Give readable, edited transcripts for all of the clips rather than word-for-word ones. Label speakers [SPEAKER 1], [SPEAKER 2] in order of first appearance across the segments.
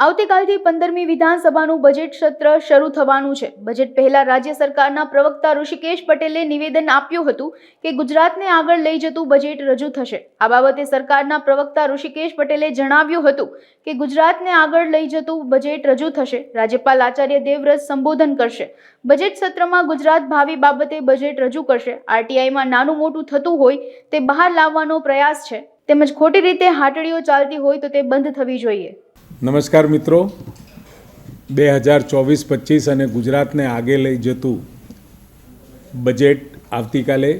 [SPEAKER 1] આવતીકાલથી 15મી વિધાનસભાનું બજેટ સત્ર શરૂ થવાનું છે। બજેટ પહેલા રાજ્ય સરકારના પ્રવક્તા ઋષિકેશ પટેલે નિવેદન આપ્યું હતું કે ગુજરાતને આગળ લઈ જતું બજેટ રજૂ થશે। આ બાબતે સરકારના પ્રવક્તા ઋષિકેશ પટેલે જણાવ્યું હતું કે ગુજરાતને આગળ લઈ જતું બજેટ રજૂ થશે। રાજ્યપાલ આચાર્ય દેવવ્રત સંબોધન કરશે। બજેટ સત્રમાં ગુજરાત ભાવિ બાબતે બજેટ રજૂ કરશે। આરટીઆઈમાં નાનું મોટું થતું હોય તે બહાર લાવવાનો પ્રયાસ છે, તેમજ ખોટી રીતે હાટડીઓ ચાલતી હોય તો તે બંધ થવી જોઈએ।
[SPEAKER 2] નમસ્કાર મિત્રો, 2024-25 અને ગુજરાતને આગે લઈ જતું બજેટ આવતીકાલે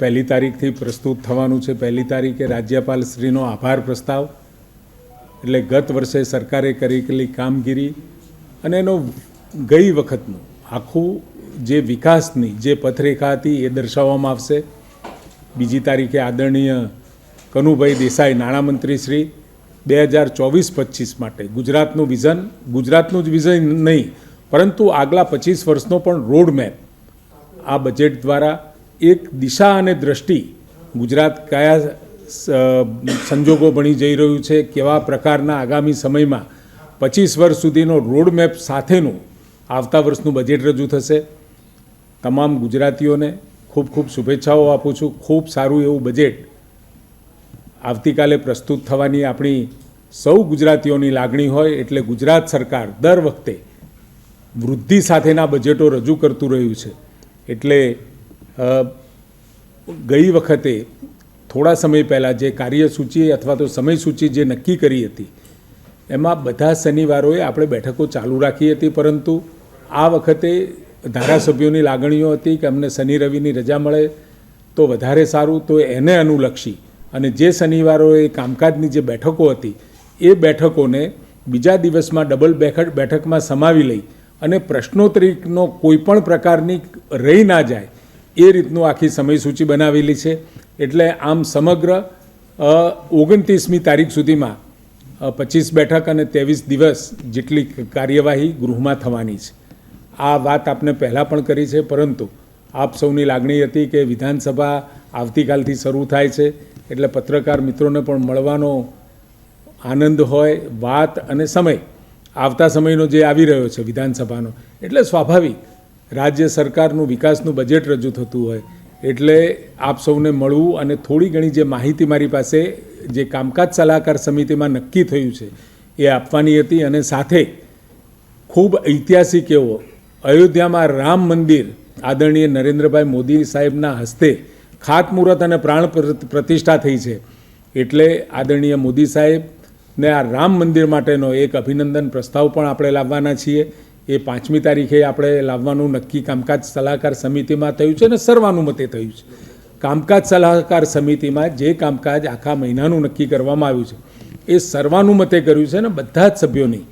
[SPEAKER 2] 1લી તારીખથી પ્રસ્તુત થવાનું છે। 1લી તારીખે રાજ્યપાલ શ્રીનો આભાર પ્રસ્તાવ, એટલે ગત વર્ષે સરકારે કરેલી કામગીરી અને એનો ગઈ વખતનું આખું જે વિકાસની જે પથરેખા હતી એ દર્શાવવામાં આવશે। 2જી તારીખે આદરણીય કનુભાઈ દેસાઈ નાણામંત્રી શ્રી 2024-25 માટે ગુજરાતનું વિઝન, ગુજરાતનું જ વિઝન નહીં પરંતુ આગલા 25 વર્ષનો પણ રોડ મેપ આ બજેટ દ્વારા એક દિશા અને દ્રષ્ટિ ગુજરાત કયા સંજોગો બની જઈ રહ્યું છે, કેવા પ્રકારના આગામી સમયમાં 25 વર્ષ સુધીનો રોડ મેપ સાથેનું આવતા વર્ષનું બજેટ રજૂ થશે। તમામ ગુજરાતીઓને ખૂબ ખૂબ શુભેચ્છાઓ આપું છું। ખૂબ સારું એવું બજેટ આવતીકાલે પ્રસ્તુત થવાની આપણી સૌ ગુજરાતીઓની લાગણી હોય, એટલે ગુજરાત સરકાર દર વખતે વૃદ્ધિ સાથેના બજેટો રજૂ કરતું રહ્યું છે। એટલે ગઈ વખતે થોડા સમય પહેલાં જે કાર્યસૂચિ અથવા તો સમયસૂચિ જે નક્કી કરી હતી એમાં બધા શનિવારોએ આપણે બેઠકો ચાલુ રાખી હતી, પરંતુ આ વખતે ધારાસભ્યોની લાગણીઓ હતી કે અમને શનિ રવિની રજા મળે તો વધારે સારું, તો એને અનુલક્ષી અને જે શનિવારોએ કામકાજની જે બેઠકો હતી એ બેઠકોને બીજા દિવસમાં ડબલ બેઠકમાં સમાવી લઈ અને પ્રશ્નોત્તરીનો કોઈ પણ પ્રકારની રહી ના જાય એ રીતનું આખી સમયસૂચિ બનાવેલી છે। એટલે આમ સમગ્ર 29મી તારીખ સુધીમાં 25 બેઠક અને 23 દિવસ જેટલી કાર્યવાહી ગૃહમાં થવાની છે। આ વાત આપને પહેલાં પણ કરી છે, પરંતુ આપ સૌની લાગણી હતી કે વિધાનસભા આવતીકાલથી શરૂ થાય છે એટલે પત્રકાર મિત્રોને પણ મળવાનો આનંદ હોય, વાત અને સમય આવતા સમયનો જે આવી રહ્યો છે વિધાનસભાનો, એટલે સ્વાભાવિક રાજ્ય સરકારનું વિકાસનું બજેટ રજૂ થતું હોય એટલે આપ સૌને મળવું અને થોડી ઘણી જે માહિતી મારી પાસે જે કામકાજ સલાહકાર સમિતિમાં નક્કી થયું છે એ આપવાની હતી। અને સાથે ખૂબ ઐતિહાસિક એવો અયોધ્યામાં રામ મંદિર આદરણીય નરેન્દ્રભાઈ મોદી સાહેબના હસ્તે ખાતમુહૂર્ત અને પ્રાણ પ્રતિષ્ઠા થઈ છે, એટલે આદરણીય મોદી સાહેબને આ રામ મંદિર માટેનો એક અભિનંદન પ્રસ્તાવ પણ આપણે લાવવાના છીએ। એ 5મી તારીખે આપણે લાવવાનું નક્કી કામકાજ સલાહકાર સમિતિમાં થયું છે અને સર્વાનુમતે થયું છે। કામકાજ સલાહકાર સમિતિમાં જે કામકાજ આખા મહિનાનું નક્કી કરવામાં આવ્યું છે એ સર્વાનુમતે કર્યું છે અને બધા જ સભ્યોની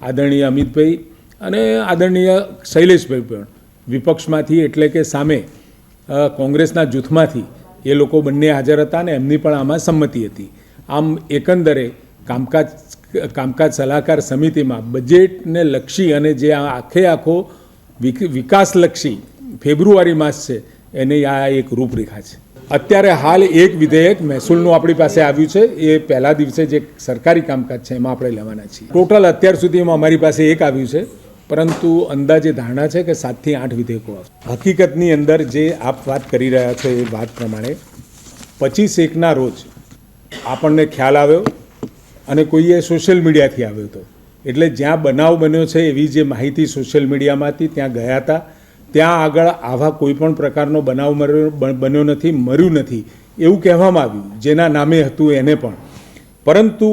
[SPEAKER 2] આદરણીય અમિતભાઈ અને આદરણીય શૈલેષભાઈ પણ વિપક્ષમાંથી એટલે કે સામે કોંગ્રેસના જૂથમાંથી એ લોકો બંને હાજર હતા અને એમની પણ આમાં સંમતિ હતી। આમ એકંદરે કામકાજ સલાહકાર સમિતિમાં બજેટને લક્ષી અને જે આખો વિકાસલક્ષી ફેબ્રુઆરી માસ છે એની આ એક રૂપરેખા છે। અત્યારે હાલ એક વિધેયક મહેસૂલનું આપણી પાસે આવ્યું છે, એ પહેલા દિવસે જે સરકારી કામકાજ છે એમાં આપણે લેવાના છીએ। ટોટલ અત્યાર સુધીમાં અમારી પાસે એક આવ્યું છે, પરંતુ અંદાજે ધારણા છે કે 7 થી 8 વિધેયકો આવશે। હકીકતની અંદર જે આપ વાત કરી રહ્યા છો એ વાત પ્રમાણે 25/1ના રોજ આપણને ખ્યાલ આવ્યો અને કોઈએ સોશિયલ મીડિયાથી આવ્યો હતો, એટલે જ્યાં બનાવ બન્યો છે એવી જે માહિતી સોશિયલ મીડિયામાંથી ત્યાં ગયા હતા, ત્યાં આગળ આવા કોઈ પણ પ્રકારનો બનાવ બન્યો નથી, મર્યું નથી એવું કહેવામાં આવ્યું જેના નામે હતું એને પણ, પરંતુ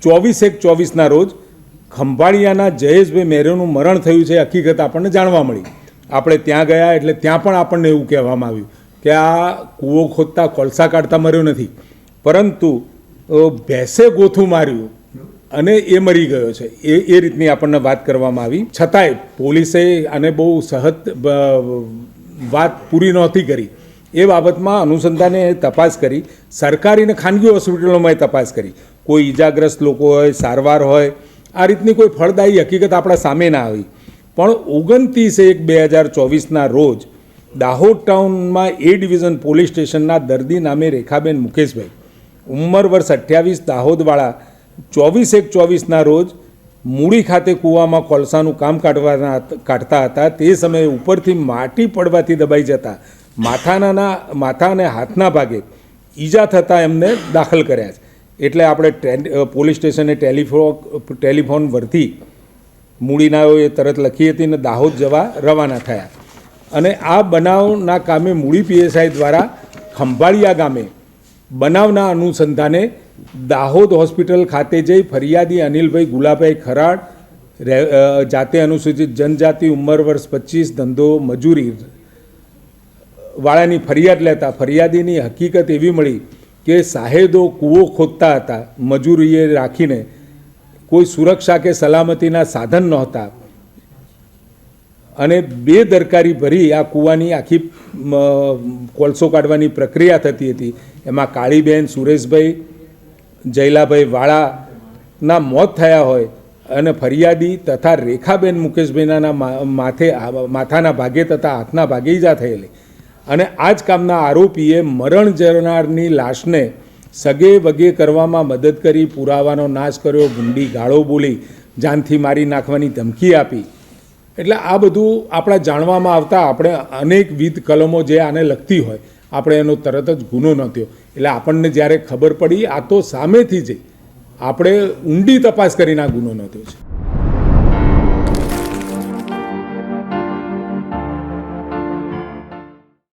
[SPEAKER 2] 24/1/24ના રોજ ખંભાળિયાના જયેશભાઈ મેરેનું મરણ થયું છે હકીકત આપણને જાણવા મળી। આપણે ત્યાં ગયા એટલે ત્યાં પણ આપણને એવું કહેવામાં આવ્યું કે આ કૂવો ખોદતા કોલસા કાઢતા મર્યો નથી, પરંતુ ભેંસે ગોથું માર્યું અને એ મરી ગયો છે એ રીતની આપણને વાત કરવામાં આવી। છતાંય પોલીસે આને બહુ સહજ વાત પૂરી નહોતી કરી, એ બાબતમાં અનુસંધાને તપાસ કરી, સરકારી અને ખાનગી હોસ્પિટલોમાં તપાસ કરી, કોઈ ઈજાગ્રસ્ત લોકો હોય, સારવાર હોય, આ રીતની કોઈ ફળદાયી હકીકત આપણા સામે ના આવી। પણ 29/1/2024ના રોજ દાહોદ ટાઉનમાં એ ડિવિઝન પોલીસ સ્ટેશનના દર્દી નામે રેખાબેન મુકેશભાઈ, ઉંમર વર્ષ 28, દાહોદવાળા 24/1/24ના રોજ મૂળી ખાતે કૂવામાં કોલસાનું કામ કાઢતા હતા. તે સમયે ઉપરથી માટી પડવાથી દબાઈ જતા માથા અને હાથના ભાગે ઈજા થતાં એમને દાખલ કર્યા છે. એટલે આપણે પોલીસ સ્ટેશને ટેલિફોન વરથી મૂળીનાઓએ તરત લખી હતી અને દાહોદ જવા રવાના થયા. અને આ બનાવના કામે મૂળી પીએસઆઈ દ્વારા ખંભાળિયા ગામે બનાવના અનુસંધાને દાહોદ હોસ્પિટલ ખાતે જઈ ફરિયાદી અનિલભાઈ ગુલાભાઈ ખરાડ જાતે અનુસૂચિત જનજાતિ, ઉંમર વર્ષ 25, ધંધો મજૂરી વાળાની ફરિયાદ લેતા ફરિયાદીની હકીકત એવી મળી કે સાહેદો કૂવો ખોદતા હતા મજૂરીએ રાખીને, કોઈ સુરક્ષા કે સલામતીના સાધન નહોતા અને બેદરકારી ભરી આ કૂવાની આખી કોલસો કાઢવાની પ્રક્રિયા થતી હતી. એમાં કાળીબેન, સુરેશભાઈ, જયલાભાઈ વાળાના મોત થયા હોય અને ફરિયાદી તથા રેખાબેન મુકેશભાઈના માથાના ભાગે તથા હાથના ભાગે ઈજા થયેલી. અને આ જ કામના આરોપીએ મરણ જનારની લાશને સગે વગે કરવામાં મદદ કરી, પુરાવાનો નાશ કર્યો, ગુંડી ગાળો બોલી, જાનથી મારી નાખવાની ધમકી આપી. એટલે આ બધું આપણા જાણવામાં આવતા આપણે અનેકવિધ કલમો જે આને લગતી હોય આપણે એનો તરત જ ગુનો નોંધ્યો. એટલે આપણને જ્યારે ખબર પડી આ તો સામેથી જઈ આપણે ઊંડી તપાસ કરીને આ ગુનો નોંધ્યો છે.